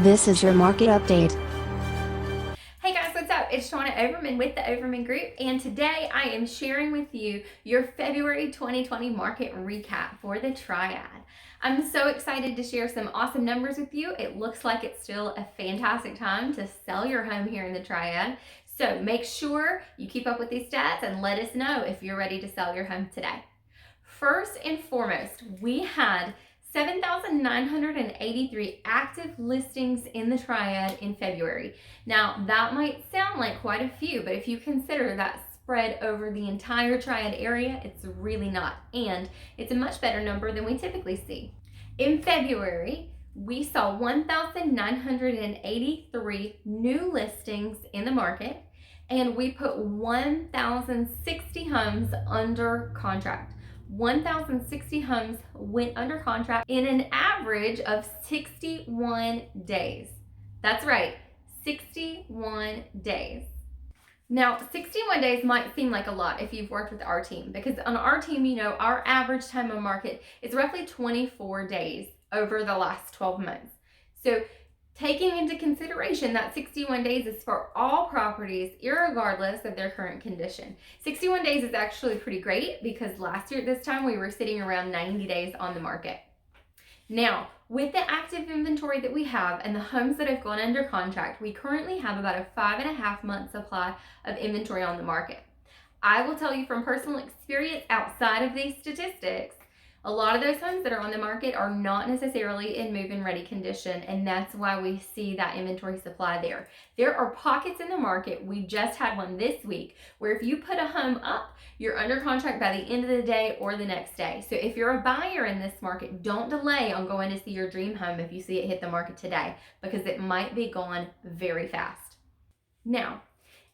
This is your market update. Hey guys, what's up? It's Shauna Overman with the Overman Group, and today I am sharing with you your February 2020 market recap for the Triad. I'm so excited to share some awesome numbers with you. It looks like it's still a fantastic time to sell your home here in the Triad. So make sure you keep up with these stats and let us know if you're ready to sell your home today. First and foremost, we had 7,983 active listings in the Triad in February. Now, that might sound like quite a few, but if you consider that spread over the entire Triad area, it's really not. And it's a much better number than we typically see. In February, we saw 1,983 new listings in the market, and we put 1,060 homes under contract. 1,060 homes went under contract in an average of 61 days. That's right, 61 days. Now, 61 days might seem like a lot if you've worked with our team, because on our team, our average time on market is roughly 24 days over the last 12 months. So taking into consideration that 61 days is for all properties, irregardless of their current condition. 61 days is actually pretty great because last year at this time we were sitting around 90 days on the market. Now, with the active inventory that we have and the homes that have gone under contract, we currently have about a 5.5 month supply of inventory on the market. I will tell you from personal experience outside of these statistics, a lot of those homes that are on the market are not necessarily in move-in ready condition, and that's why we see that inventory supply there. There are pockets in the market, we just had one this week, where if you put a home up, you're under contract by the end of the day or the next day. So if you're a buyer in this market, don't delay on going to see your dream home if you see it hit the market today, because it might be gone very fast. Now,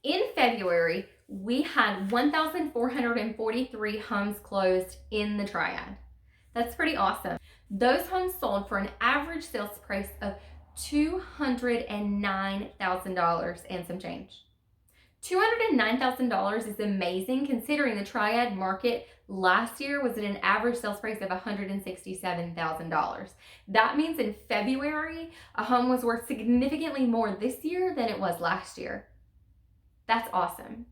in February, we had 1,443 homes closed in the Triad. That's pretty awesome. Those homes sold for an average sales price of $209,000 and some change. $209,000 is amazing considering the Triad market last year was at an average sales price of $167,000. That means in February, a home was worth significantly more this year than it was last year. That's awesome.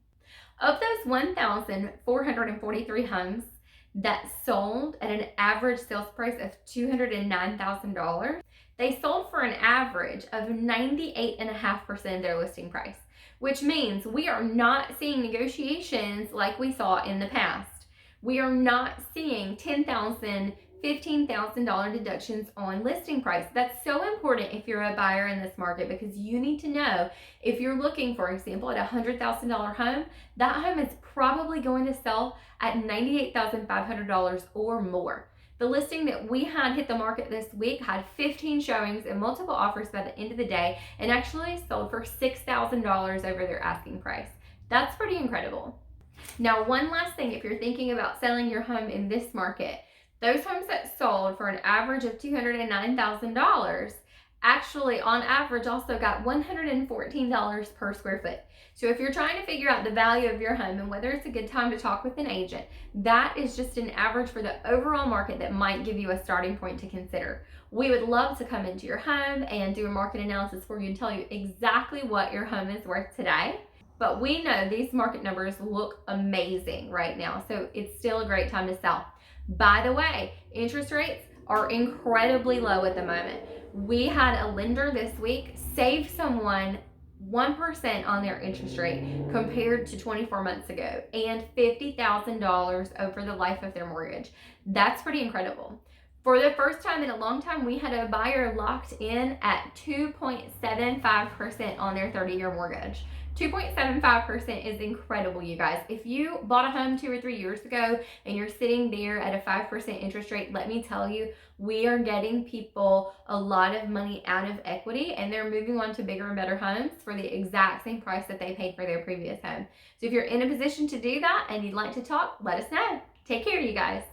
Of those 1,443 homes that sold at an average sales price of $209,000, they sold for an average of 98.5% of their listing price, which means we are not seeing negotiations like we saw in the past. We are not seeing $10,000, $15,000 deductions on listing price. That's so important if you're a buyer in this market, because you need to know if you're looking, for example, at a $100,000 home, that home is probably going to sell at $98,500 or more. The listing that we had hit the market this week had 15 showings and multiple offers by the end of the day, and actually sold for $6,000 over their asking price. That's pretty incredible. Now, one last thing, if you're thinking about selling your home in this market, those homes that sold for an average of $209,000 actually on average also got $114 per square foot. So if you're trying to figure out the value of your home and whether it's a good time to talk with an agent, that is just an average for the overall market that might give you a starting point to consider. We would love to come into your home and do a market analysis for you and tell you exactly what your home is worth today. But we know these market numbers look amazing right now, so it's still a great time to sell. By the way, interest rates are incredibly low at the moment. We had a lender this week save someone 1% on their interest rate compared to 24 months ago, and $50,000 over the life of their mortgage. That's pretty incredible. For the first time in a long time, we had a buyer locked in at 2.75% on their 30-year mortgage. 2.75% is incredible, you guys. If you bought a home 2 or 3 years ago and you're sitting there at a 5% interest rate, let me tell you, we are getting people a lot of money out of equity, and they're moving on to bigger and better homes for the exact same price that they paid for their previous home. So if you're in a position to do that and you'd like to talk, let us know. Take care, you guys.